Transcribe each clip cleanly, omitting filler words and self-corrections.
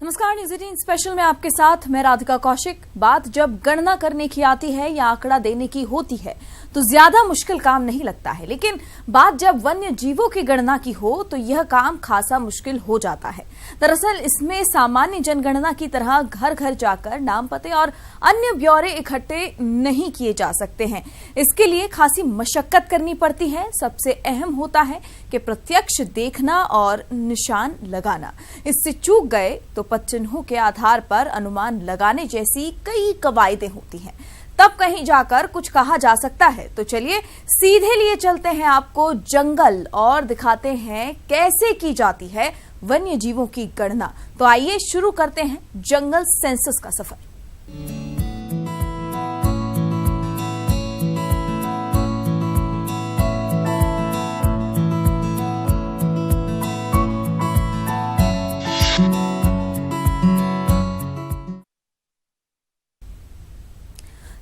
नमस्कार, news 18 special में आपके साथ मैं राधिका कौशिक। बात जब गणना करने की आती है या आंकड़ा देने की होती है तो ज्यादा मुश्किल काम नहीं लगता है, लेकिन बात जब वन्य जीवों की गणना की हो तो यह काम खासा मुश्किल हो जाता है। दरअसल इसमें सामान्य जनगणना की तरह घर घर जाकर नाम, पते और अन्य ब्यौरे इकट्ठे नहीं किए जा सकते हैं। इसके लिए खासी मशक्कत करनी पड़ती है। सबसे अहम होता है कि प्रत्यक्ष देखना और निशान लगाना। इससे चूक गए तो चिन्हों के आधार पर अनुमान लगाने जैसी कई कवायदें होती हैं, तब कहीं जाकर कुछ कहा जा सकता है। तो चलिए सीधे लिए चलते हैं आपको जंगल और दिखाते हैं कैसे की जाती है वन्य जीवों की गणना। तो आइए शुरू करते हैं जंगल सेंसस का सफर।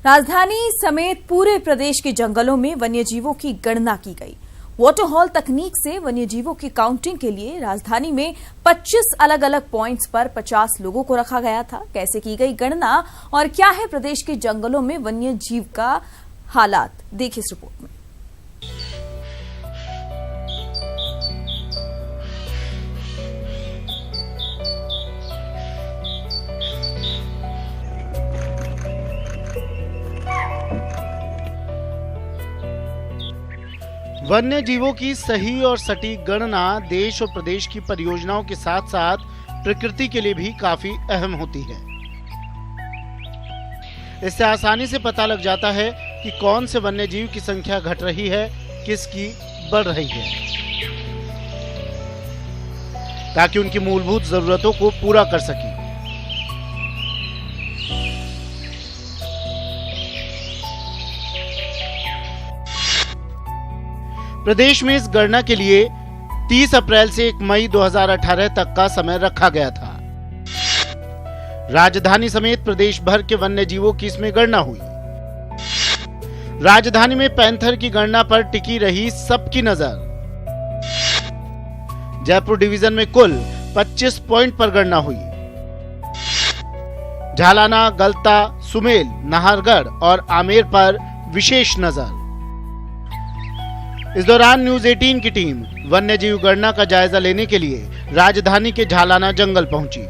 राजधानी समेत पूरे प्रदेश के जंगलों में वन्यजीवों की गणना की गई। वाटर हॉल तकनीक से वन्यजीवों की काउंटिंग के लिए राजधानी में 25 अलग अलग पॉइंट्स पर 50 लोगों को रखा गया था। कैसे की गई गणना और क्या है प्रदेश के जंगलों में वन्यजीव का हालात, देखिए इस रिपोर्ट में। वन्य जीवों की सही और सटीक गणना देश और प्रदेश की परियोजनाओं के साथ साथ प्रकृति के लिए भी काफी अहम होती है। इससे आसानी से पता लग जाता है कि कौन से वन्य जीव की संख्या घट रही है, किसकी बढ़ रही है, ताकि उनकी मूलभूत जरूरतों को पूरा कर सकें। प्रदेश में इस गणना के लिए 30 अप्रैल से 1 मई 2018 तक का समय रखा गया था। राजधानी समेत प्रदेश भर के वन्य जीवों की इसमें गणना हुई। राजधानी में पैंथर की गणना पर टिकी रही सबकी नजर। जयपुर डिवीजन में कुल 25 पॉइंट पर गणना हुई। झालाना, गलता, सुमेल, नाहरगढ़ और आमेर पर विशेष नजर। इस दौरान न्यूज़ 18 की टीम वन्यजीव गणना का जायजा लेने के लिए राजधानी के झालाना जंगल पहुंची।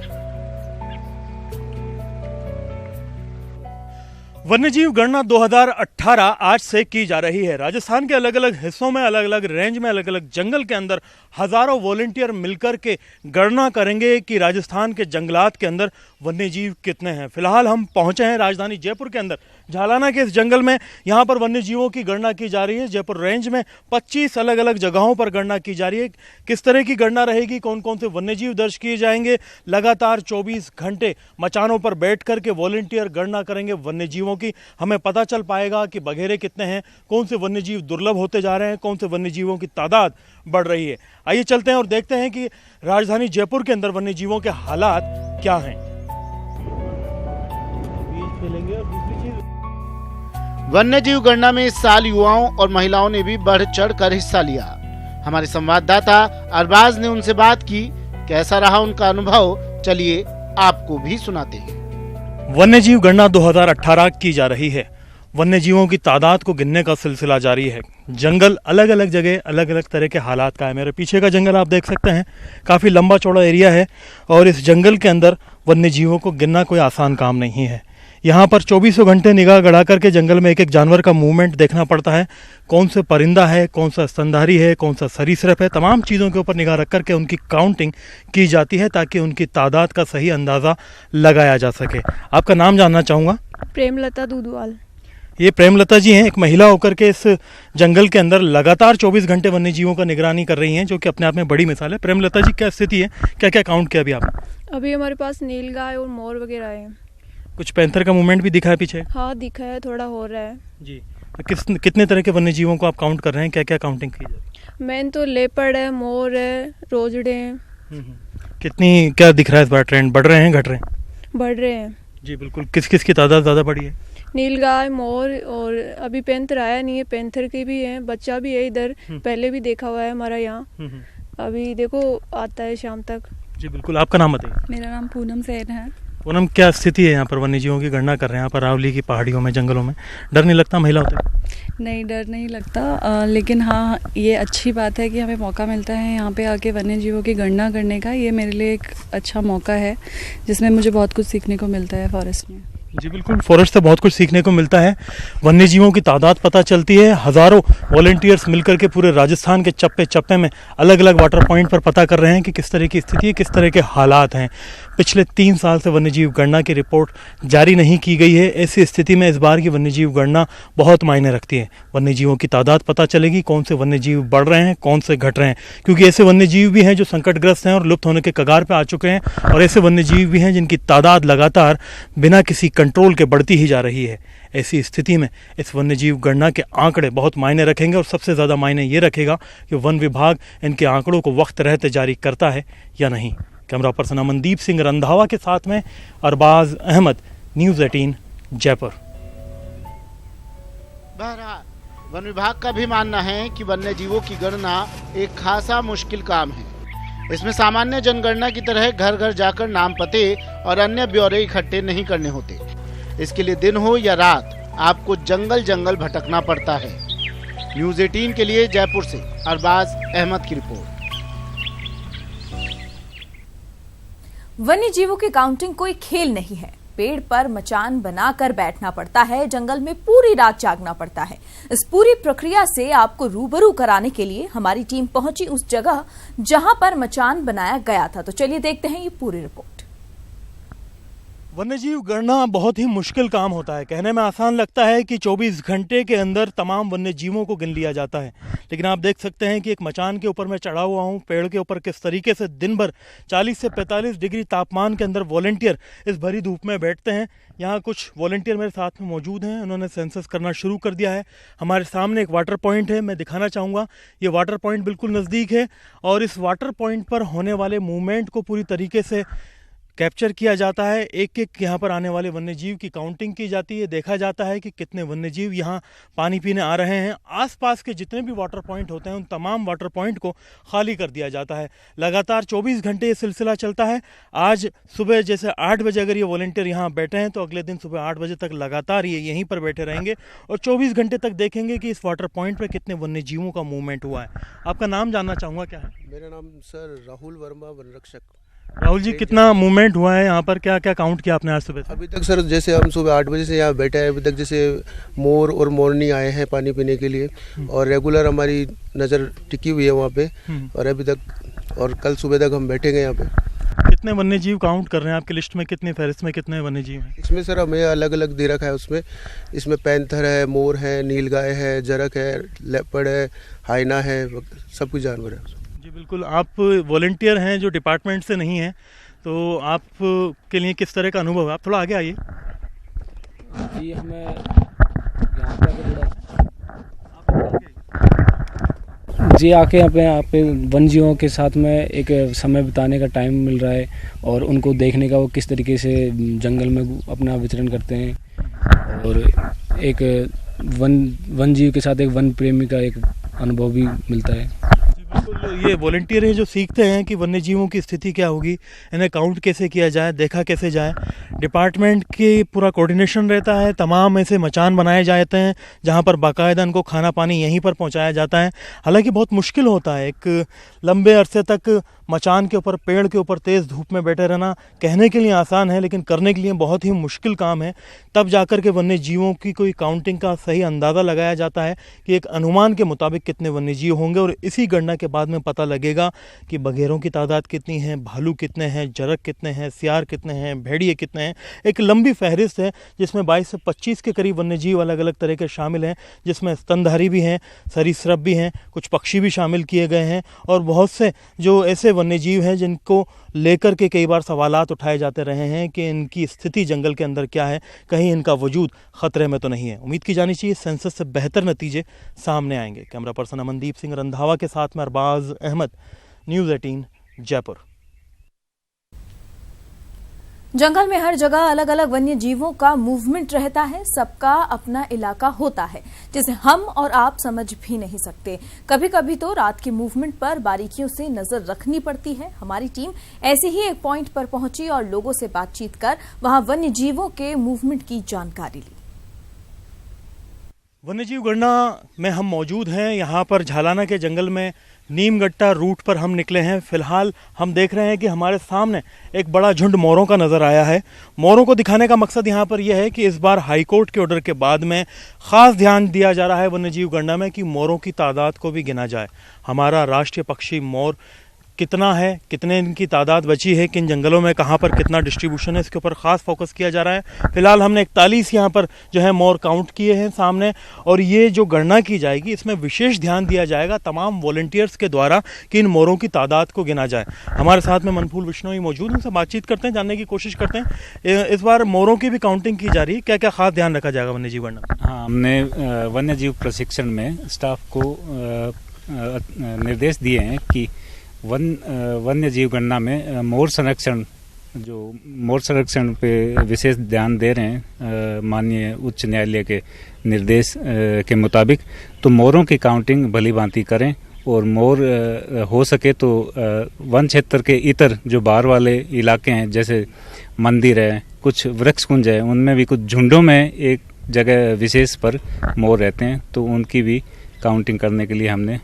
वन्यजीव गणना 2018 आज से की जा रही है। राजस्थान के अलग अलग हिस्सों में, अलग अलग रेंज में, अलग अलग जंगल के अंदर हजारों वॉलंटियर मिलकर के गणना करेंगे कि राजस्थान के जंगलात के अंदर वन्यजीव कितने हैं। फिलहाल हम पहुंचे हैं राजधानी जयपुर के अंदर, झालाना के इस जंगल में। यहाँ पर वन्यजीवों की गणना की जा रही है। जयपुर रेंज में 25 अलग अलग जगहों पर गणना की जा रही है। किस तरह की गणना रहेगी, कौन कौन से वन्यजीव दर्ज किए जाएंगे, लगातार 24 घंटे मचानों पर बैठ करके वॉलंटियर गणना करेंगे वन्यजीवों की। हमें पता चल पाएगा कि बघेरे कितने हैं, कौन से वन्यजीव दुर्लभ होते जा रहे हैं, कौन से वन्यजीवों की तादाद बढ़ रही है। आइए चलते हैं और देखते हैं कि राजधानी जयपुर के अंदर वन्यजीवों के हालात क्या हैं। वन्यजीव गणना में इस साल युवाओं और महिलाओं ने भी बढ़ चढ़ कर हिस्सा लिया। हमारे संवाददाता अरबाज ने उनसे बात की। कैसा रहा उनका अनुभव, चलिए आपको भी सुनाते हैं। वन्यजीव गणना 2018 की जा रही है। वन्यजीवों की तादाद को गिनने का सिलसिला जारी है। जंगल अलग अलग जगह अलग अलग तरह के हालात का है। मेरे पीछे का जंगल आप देख सकते हैं, काफ़ी लंबा चौड़ा एरिया है और इस जंगल के अंदर वन्यजीवों को गिनना कोई आसान काम नहीं है। यहाँ पर 24 घंटे निगाह गड़ा करके जंगल में एक एक जानवर का मूवमेंट देखना पड़ता है। कौन सा परिंदा है, कौन सा स्तनधारी है, कौन सा सरीसृप है, तमाम चीज़ों के ऊपर निगाह रख करके उनकी काउंटिंग की जाती है ताकि उनकी तादाद का सही अंदाज़ा लगाया जा सके। आपका नाम जानना चाहूँगा। प्रेमलता दूधवाल। ये प्रेमलता जी हैं, एक महिला होकर के इस जंगल के अंदर लगातार 24 घंटे वन्यजीवों का निगरानी कर रही हैं, जो कि अपने आप में बड़ी मिसाल है। प्रेमलता जी, क्या स्थिति है, क्या क्या काउंट किया अभी आपने? अभी हमारे पास नीलगाय और मोर वगैरह है। कुछ पैंथर का मूवमेंट भी दिखा है पीछे? हाँ दिखा है, थोड़ा हो रहा है जी। कितने तरह के वन्यजीवों को आप काउंट कर रहे हैं, क्या क्या काउंटिंग की जाए? मेन तो लेपर्ड है, मोर है, रोजड़े हैं। कितनी, क्या दिख रहा है इस बार ट्रेंड, बढ़ रहे हैं घट रहे हैं? बढ़ रहे हैं जी बिल्कुल। किस किस की तादाद ज़्यादा बढ़ी है? नीलगाय, मोर और अभी पैंथर आया नहीं है, पैंथर के भी है, बच्चा भी है इधर, पहले भी देखा हुआ है हमारा यहाँ। अभी देखो आता है शाम तक। जी बिल्कुल, आपका नाम बताइए। मेरा नाम पूनम सेन है। पूनम, क्या स्थिति है यहाँ पर? वन्य जीवों की गणना कर रहे हैं यहाँ पर अरावली की पहाड़ियों में, जंगलों में। डर नहीं लगता महिलाओं को? नहीं, डर नहीं लगता, लेकिन हाँ, ये अच्छी बात है कि हमें मौका मिलता है यहाँ पे आके वन्य जीवों की गणना करने का। ये मेरे लिए एक अच्छा मौका है जिसमें मुझे बहुत कुछ सीखने को मिलता है फॉरेस्ट में। जी बिल्कुल, फॉरेस्ट से बहुत कुछ सीखने को मिलता है। वन्य जीवों की तादाद पता चलती है। हज़ारों वॉलंटियर्स मिलकर के पूरे राजस्थान के चप्पे चप्पे में अलग अलग वाटर पॉइंट पर पता कर रहे हैं कि किस तरह की स्थिति है, किस तरह के हालात हैं। पिछले 3 साल से वन्यजीव गणना की रिपोर्ट जारी नहीं की गई है। ऐसी स्थिति में इस बार की वन्यजीव गणना बहुत मायने रखती है। वन्यजीवों की तादाद पता चलेगी, कौन से वन्यजीव बढ़ रहे हैं, कौन से घट रहे हैं, क्योंकि ऐसे वन्यजीव भी हैं जो संकटग्रस्त हैं और लुप्त होने के कगार पर आ चुके हैं, और ऐसे वन्यजीव भी हैं जिनकी तादाद लगातार बिना किसी कंट्रोल के बढ़ती ही जा रही है। ऐसी स्थिति में इस वन्यजीव गणना के आंकड़े बहुत मायने रखेंगे, और सबसे ज़्यादा मायने ये रखेगा कि वन विभाग इनके आंकड़ों को वक्त रहते जारी करता है या नहीं। कैमरा पर्सन अमनदीप सिंह रंधावा के साथ में अरबाज अहमद, न्यूज़ 18 जयपुर। बहरहाल वन विभाग का भी मानना है कि वन्य जीवों की गणना एक खासा मुश्किल काम है। इसमें सामान्य जनगणना की तरह घर घर जाकर नाम, पते और अन्य ब्यौरे इकट्ठे नहीं करने होते। इसके लिए दिन हो या रात आपको जंगल जंगल भटकना पड़ता है। न्यूज़ 18 के लिए जयपुर से अरबाज अहमद की रिपोर्ट। वन्य जीवों की काउंटिंग कोई खेल नहीं है। पेड़ पर मचान बनाकर बैठना पड़ता है, जंगल में पूरी रात जागना पड़ता है। इस पूरी प्रक्रिया से आपको रूबरू कराने के लिए हमारी टीम पहुंची उस जगह जहां पर मचान बनाया गया था। तो चलिए देखते हैं ये पूरी रिपोर्ट। वन्यजीव गणना बहुत ही मुश्किल काम होता है। कहने में आसान लगता है कि 24 घंटे के अंदर तमाम वन्यजीवों को गिन लिया जाता है, लेकिन आप देख सकते हैं कि एक मचान के ऊपर मैं चढ़ा हुआ हूँ, पेड़ के ऊपर किस तरीके से दिन भर 40 से 45 डिग्री तापमान के अंदर वॉलंटियर इस भरी धूप में बैठते हैं। यहाँ कुछ वॉलंटियर मेरे साथ में मौजूद हैं, उन्होंने सेंसस करना शुरू कर दिया है। हमारे सामने एक वाटर पॉइंट है, मैं दिखाना चाहूँगा। ये वाटर पॉइंट बिल्कुल नज़दीक है, और इस वाटर पॉइंट पर होने वाले मूवमेंट को पूरी तरीके से कैप्चर किया जाता है। एक एक यहाँ पर आने वाले वन्यजीव की काउंटिंग की जाती है, देखा जाता है कि कितने वन्यजीव यहाँ पानी पीने आ रहे हैं। आसपास के जितने भी वाटर पॉइंट होते हैं उन तमाम वाटर पॉइंट को खाली कर दिया जाता है। लगातार 24 घंटे ये सिलसिला चलता है। आज सुबह जैसे 8 बजे अगर ये वॉलंटियर यहाँ बैठे हैं तो अगले दिन सुबह 8 बजे तक लगातार ये यहीं पर बैठे रहेंगे और 24 घंटे तक देखेंगे कि इस वाटर पॉइंट पर कितने वन्यजीवों का मूवमेंट हुआ है। आपका नाम जानना चाहूँगा, क्या है? मेरा नाम सर राहुल वर्मा, वन रक्षक। राहुल जी, कितना मूवमेंट हुआ है यहाँ पर? क्या क्या काउंट किया आपने आज सुबह से? अभी तक सर जैसे हम सुबह 8 बजे से यहाँ बैठे हैं, अभी तक जैसे मोर और मोरनी आए हैं पानी पीने के लिए, और रेगुलर हमारी नज़र टिकी हुई है वहाँ पे, और अभी तक और कल सुबह तक हम बैठेंगे यहाँ पे। कितने वन्यजीव काउंट कर रहे हैं आपकी लिस्ट में? कितनी फहरिस्त में कितने वन्यजीव हैं इसमें? सर हमें अलग अलग दे रखा है इसमें पैंथर है, मोर है, नीलगाय है, जरक है, लेपर्ड है, हाइना है, सब कुछ जानवर है। जी बिल्कुल। आप वॉलंटियर हैं जो डिपार्टमेंट से नहीं हैं, तो आप के लिए किस तरह का अनुभव है? आप थोड़ा आगे आइए। जी, हमें यहाँ पे वन जीवों के साथ में एक समय बिताने का टाइम मिल रहा है, और उनको देखने का वो किस तरीके से जंगल में अपना विचरण करते हैं, और एक वन जीव के साथ एक वन प्रेमी का एक अनुभव भी मिलता है। बिल्कुल, ये वॉलंटियर हैं जो सीखते हैं कि वन्य जीवों की स्थिति क्या होगी, इन्हें काउंट कैसे किया जाए, देखा कैसे जाए। डिपार्टमेंट की पूरा कोऑर्डिनेशन रहता है। तमाम ऐसे मचान बनाए जाते हैं जहां पर बाकायदा इनको खाना पानी यहीं पर पहुंचाया जाता है। हालांकि बहुत मुश्किल होता है एक लंबे अरसे तक मचान के ऊपर, पेड़ के ऊपर तेज़ धूप में बैठे रहना। कहने के लिए आसान है, लेकिन करने के लिए बहुत ही मुश्किल काम है। तब जाकर के वन्य जीवों की कोई काउंटिंग का सही अंदाज़ा लगाया जाता है कि एक अनुमान के मुताबिक कितने वन्य जीव होंगे, और इसी गणना के बाद में पता लगेगा कि बघेरों की तादाद कितनी है, भालू कितने हैं, जरक कितने हैं, सियार कितने हैं, भेड़िए कितने हैं। एक लंबी फहरिस्त है जिसमें 22 से 25 के करीब वन्य जीव अलग अलग तरह के शामिल हैं, जिसमें स्तनधारी भी हैं, सरीसृप भी हैं, कुछ पक्षी भी शामिल किए गए हैं, और बहुत से जो ऐसे वन्यजीव हैं जिनको लेकर के कई बार सवालात उठाए जाते रहे हैं कि इनकी स्थिति जंगल के अंदर क्या है, कहीं इनका वजूद खतरे में तो नहीं है। उम्मीद की जानी चाहिए सेंसस से बेहतर नतीजे सामने आएंगे। कैमरा पर्सन अमनदीप सिंह रंधावा के साथ में अरबाज अहमद, न्यूज़ 18 जयपुर। जंगल में हर जगह अलग अलग वन्य जीवों का मूवमेंट रहता है। सबका अपना इलाका होता है जिसे हम और आप समझ भी नहीं सकते। कभी कभी तो रात के मूवमेंट पर बारीकियों से नजर रखनी पड़ती है। हमारी टीम ऐसे ही एक पॉइंट पर पहुंची और लोगों से बातचीत कर वहां वन्य जीवों के मूवमेंट की जानकारी ली। वन्यजीव गणना में हम मौजूद हैं। यहाँ पर झालाना के जंगल में नीमगट्टा रूट पर हम निकले हैं। फिलहाल हम देख रहे हैं कि हमारे सामने एक बड़ा झुंड मोरों का नज़र आया है। मोरों को दिखाने का मकसद यहाँ पर यह है कि इस बार हाईकोर्ट के ऑर्डर के बाद में ख़ास ध्यान दिया जा रहा है वन्यजीव गणना में कि मोरों की तादाद को भी गिना जाए। हमारा राष्ट्रीय पक्षी मोर कितना है, कितने इनकी तादाद बची है, किन जंगलों में कहाँ पर कितना डिस्ट्रीब्यूशन है, इसके ऊपर ख़ास फोकस किया जा रहा है। फिलहाल हमने 41 यहाँ पर जो है मोर काउंट किए हैं सामने, और ये जो गणना की जाएगी इसमें विशेष ध्यान दिया जाएगा तमाम वॉलंटियर्स के द्वारा कि इन मोरों की तादाद को गिना जाए। हमारे साथ में मनफूल विश्नोई मौजूद हैं, उनसे बातचीत करते हैं, जानने की कोशिश करते हैं। इस बार मोरों की भी काउंटिंग की जा रही है, क्या क्या खास ध्यान रखा जाएगा वन्यजीव गणना में? हाँ, हमने वन्यजीव प्रशिक्षण में स्टाफ को निर्देश दिए हैं कि वन्य जीव गणना में मोर संरक्षण पे विशेष ध्यान दे रहे हैं माननीय उच्च न्यायालय के निर्देश के मुताबिक। तो मोरों की काउंटिंग भली भांति करें और मोर हो सके तो वन क्षेत्र के इतर जो बाहर वाले इलाके हैं जैसे मंदिर है, कुछ वृक्ष कुंज है, उनमें भी कुछ झुंडों में एक जगह विशेष पर मोर रहते हैं, तो उनकी भी काउंटिंग करने के लिए हमने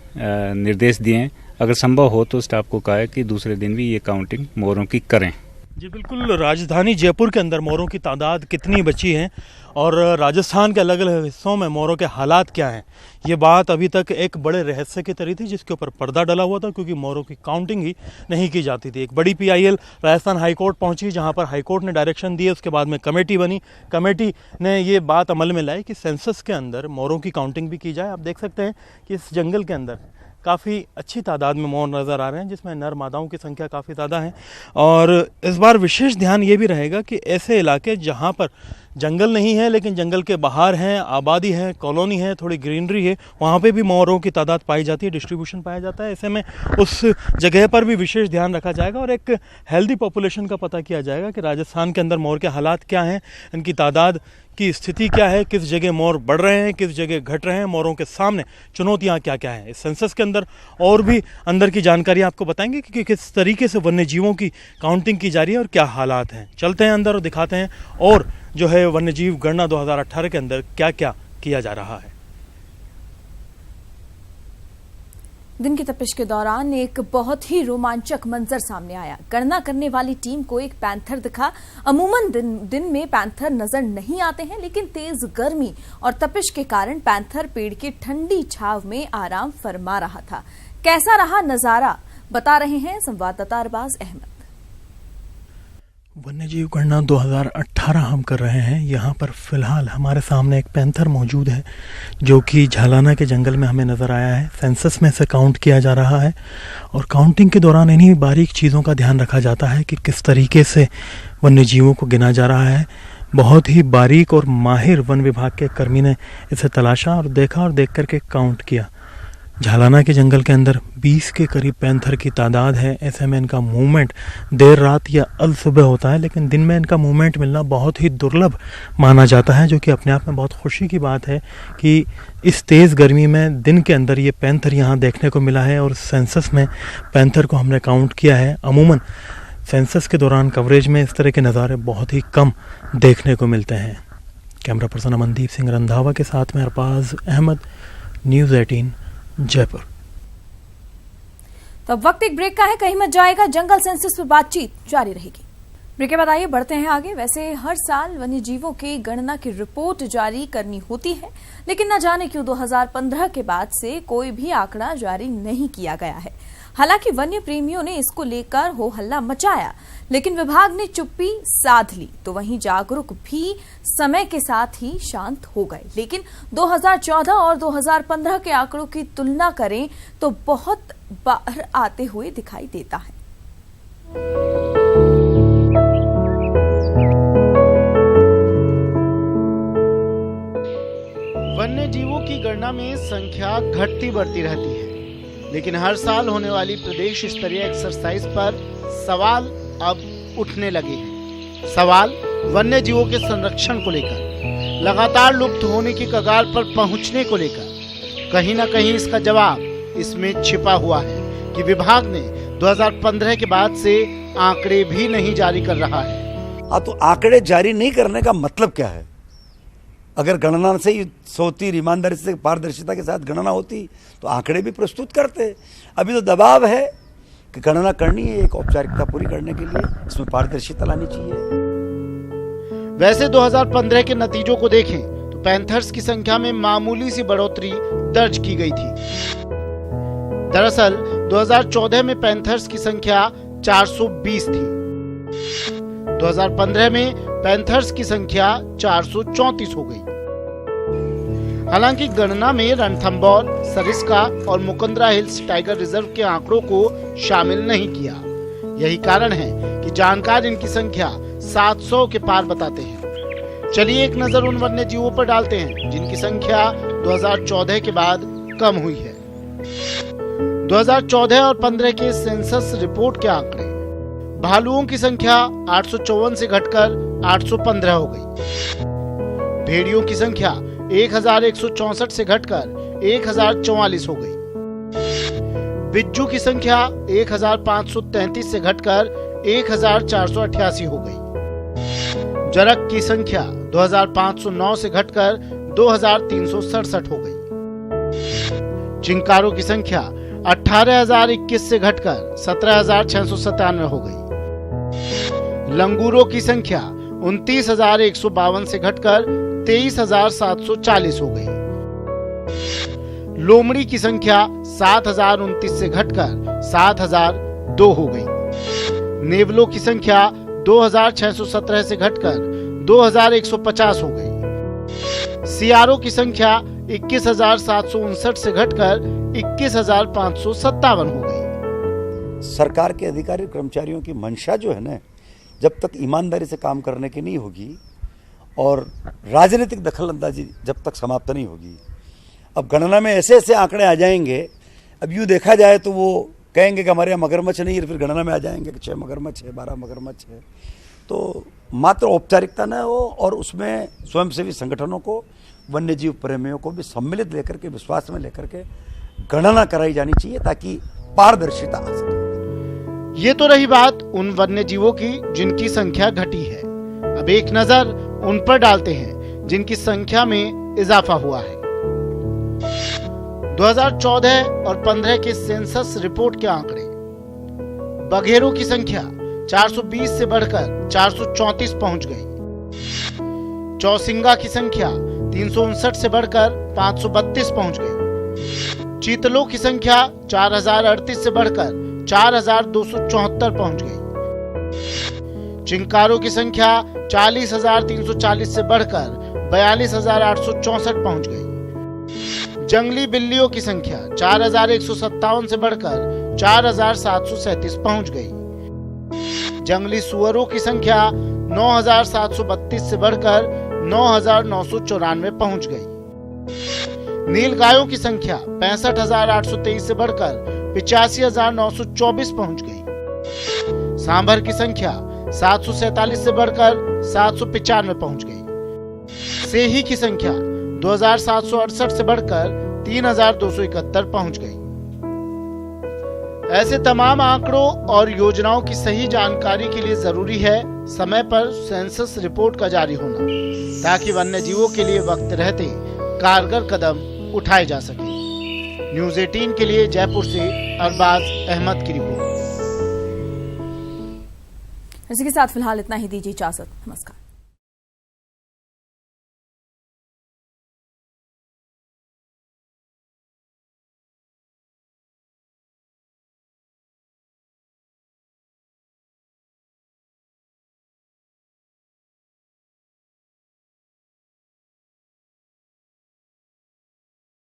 निर्देश दिए हैं। अगर संभव हो तो स्टाफ को कहा है कि दूसरे दिन भी ये काउंटिंग मोरों की करें। जी बिल्कुल, राजधानी जयपुर के अंदर मोरों की तादाद कितनी बची है और राजस्थान के अलग अलग हिस्सों में मोरों के हालात क्या हैं, ये बात अभी तक एक बड़े रहस्य की तरह थी जिसके ऊपर पर्दा डला हुआ था, क्योंकि मोरों की काउंटिंग ही नहीं की जाती थी। एक बड़ी PIL राजस्थान हाईकोर्ट पहुंची, जहां पर हाईकोर्ट ने डायरेक्शन दिए, उसके बाद में कमेटी बनी। कमेटी ने ये बात अमल में लाई कि सेंसस के अंदर मोरों की काउंटिंग भी की जाए। आप देख सकते हैं कि इस जंगल के अंदर काफ़ी अच्छी तादाद में मोर नज़र आ रहे हैं, जिसमें नर मादाओं की संख्या काफ़ी ज़्यादा है। और इस बार विशेष ध्यान ये भी रहेगा कि ऐसे इलाके जहाँ पर जंगल नहीं है लेकिन जंगल के बाहर हैं, आबादी है, कॉलोनी है, थोड़ी ग्रीनरी है, वहाँ पे भी मोरों की तादाद पाई जाती है, डिस्ट्रीब्यूशन पाया जाता है। ऐसे में उस जगह पर भी विशेष ध्यान रखा जाएगा और एक हेल्दी पॉपुलेशन का पता किया जाएगा कि राजस्थान के अंदर मोर के हालात क्या हैं, इनकी तादाद की स्थिति क्या है, किस जगह मोर बढ़ रहे हैं, किस जगह घट रहे हैं, मोरों के सामने चुनौतियाँ क्या क्या हैं। इस सेंसस के अंदर और भी अंदर की जानकारी आपको बताएंगे कि किस तरीके से वन्य जीवों की काउंटिंग की जा रही है और क्या हालात हैं। चलते हैं अंदर और दिखाते हैं और जो है वन्यजीव गणना 2018 के अंदर क्या क्या किया जा रहा है। दिन की तपिश के दौरान एक बहुत ही रोमांचक मंजर सामने आया। गणना करने वाली टीम को एक पैंथर दिखा। अमूमन दिन में पैंथर नजर नहीं आते हैं, लेकिन तेज गर्मी और तपिश के कारण पैंथर पेड़ की ठंडी छाव में आराम फरमा रहा था। कैसा रहा नजारा, बता रहे हैं संवाददाता अरबाज अहमद। वन्यजीव गणना 2018 हम कर रहे हैं। यहाँ पर फिलहाल हमारे सामने एक पैंथर मौजूद है जो कि झालाना के जंगल में हमें नज़र आया है। सेंसस में से काउंट किया जा रहा है और काउंटिंग के दौरान इन्हीं बारीक चीज़ों का ध्यान रखा जाता है कि किस तरीके से वन्यजीवों को गिना जा रहा है। बहुत ही बारीक और माहिर वन विभाग के कर्मी ने इसे तलाशा और देखा और देख करके काउंट किया। झालाना के जंगल के अंदर 20 के करीब पैंथर की तादाद है। ऐसे में इनका मूवमेंट देर रात या अल सुबह होता है, लेकिन दिन में इनका मूवमेंट मिलना बहुत ही दुर्लभ माना जाता है, जो कि अपने आप में बहुत खुशी की बात है कि इस तेज़ गर्मी में दिन के अंदर ये पैंथर यहाँ देखने को मिला है। और सेंसस में पैंथर को हमने काउंट किया है। अमूमन सेंसस के दौरान कवरेज में इस तरह के नज़ारे बहुत ही कम देखने को मिलते हैं। कैमरा पर्सन अमनदीप सिंह रंधावा के साथ में अरबाज अहमद, न्यूज़ 18 जयपुर। तो अब वक्त एक ब्रेक का है, कहीं मत जाएगा, जंगल सेंसस पर बातचीत जारी रहेगी। ब्रेक के बाद आइए बढ़ते हैं आगे। वैसे हर साल वन्य जीवों की गणना की रिपोर्ट जारी करनी होती है, लेकिन न जाने क्यों 2015 के बाद से कोई भी आंकड़ा जारी नहीं किया गया है। हालांकि वन्य प्रेमियों ने इसको लेकर हो हल्ला मचाया, लेकिन विभाग ने चुप्पी साध ली, तो वहीं जागरूक भी समय के साथ ही शांत हो गए। लेकिन 2014 और 2015 के आंकड़ों की तुलना करें तो बहुत बाहर आते हुए दिखाई देता है। वन्य जीवों की गणना में संख्या घटती बढ़ती रहती है, लेकिन हर साल होने वाली प्रदेश स्तरीय एक्सरसाइज पर सवाल अब उठने लगे हैं। सवाल वन्य जीवों के संरक्षण को लेकर, लगातार लुप्त होने की कगार पर पहुंचने को लेकर। कहीं न कहीं इसका जवाब इसमें छिपा हुआ है कि विभाग ने 2015 के बाद से आंकड़े भी नहीं जारी कर रहा है। तो आंकड़े जारी नहीं करने का मतलब क्या है? अगर गणना से ही होती, ईमानदारी से, पारदर्शिता के साथ गणना होती तो आंकड़े भी प्रस्तुत करते। अभी तो दबाव है कि गणना करनी है, एक औपचारिकता पूरी करने के लिए इसमें पारदर्शिता लानी चाहिए। वैसे 2015 के नतीजों को देखें तो पैंथर्स की संख्या में मामूली सी बढ़ोतरी दर्ज की गई थी। दरअसल 2014 में पैंथर्स की संख्या 420 थी। 2015 में पैंथर्स की संख्या 434 हो गई। हालांकि गणना में रणथंबोर, सरिस्का और मुकंदरा हिल्स टाइगर रिजर्व के आंकड़ों को शामिल नहीं किया। यही कारण है कि जानकार इनकी संख्या 700 के पार बताते हैं। चलिए एक नजर उन वन्य जीवों पर डालते हैं जिनकी संख्या 2014 के बाद कम हुई है। 2014 और 15 के सेंसस रिपोर्ट के आंकड़े। भालुओं की संख्या 854 से घटकर 815 हो गई। भेड़ियों की संख्या 1164 से घटकर 1044 हो गई। बिज्जू की संख्या 1533 से घटकर 1488 हो गई। जरक की संख्या 2509 से घटकर 2367 हो गई। चिंकारों की संख्या 18,021 से घटकर 17,697 हो गई। लंगूरों की संख्या 29,152 से घटकर 23,740 हो गई। लोमड़ी की संख्या 7,029 से घटकर 7,002 हो गई। नेवलों की संख्या 2,617 से घटकर 2,150 हो गई। सियारों की संख्या 21,759 से घटकर 21,557 हो गई। सरकार के अधिकारी कर्मचारियों की मंशा जो है ना, जब तक ईमानदारी से काम करने की नहीं होगी और राजनीतिक दखलंदाजी जब तक समाप्त नहीं होगी। अब गणना में ऐसे ऐसे आंकड़े आ जाएंगे, अब यूँ देखा जाए तो वो कहेंगे कि हमारे यहाँ मगरमच्छ नहीं है, फिर गणना में आ जाएंगे कि 6 मगरमच्छ है, 12 मगरमच्छ है। तो मात्र औपचारिकता न हो और उसमें स्वयंसेवी संगठनों को, वन्य जीव प्रेमियों को भी सम्मिलित लेकर के, विश्वास में लेकर के गणना कराई जानी चाहिए ताकि पारदर्शिता आ सके। ये तो रही बात उन वन्य जीवों की जिनकी संख्या घटी है। अब एक नजर उन पर डालते हैं जिनकी संख्या में इजाफा हुआ है। 2014 और 15 के सेंसस रिपोर्ट के आंकड़े। बघेरों की संख्या 420 से बढ़कर 434 पहुंच गई। चौसिंगा की संख्या 359 से बढ़कर 532 पहुंच गई। चीतलों की संख्या 4038 से बढ़कर 4274 पहुंच गई। चिंकारों की संख्या 40,340 से बढ़कर 42,864 पहुंच गई। जंगली बिल्लियों की संख्या 4,157 से बढ़कर 4,737 पहुंच गई। जंगली सुअरों की संख्या 9,732 से बढ़कर 9,994 पहुंच गई। नीलगायों की संख्या 65,823 से बढ़कर 85,924 पहुंच गई। सांभर की संख्या 747 से बढ़कर 795 पहुंच गई। सेही की संख्या 2,768 से बढ़कर 3,271 पहुंच गई। ऐसे तमाम आंकड़ों और योजनाओं की सही जानकारी के लिए जरूरी है समय पर सेंसस रिपोर्ट का जारी होना, ताकि वन्य जीवों के लिए वक्त रहते कारगर कदम उठाए जा सके। न्यूज़ 18 के लिए जयपुर से अरबाज अहमद की रिपोर्ट। इसी के साथ फिलहाल इतना ही, दीजिए इजाजत। नमस्कार।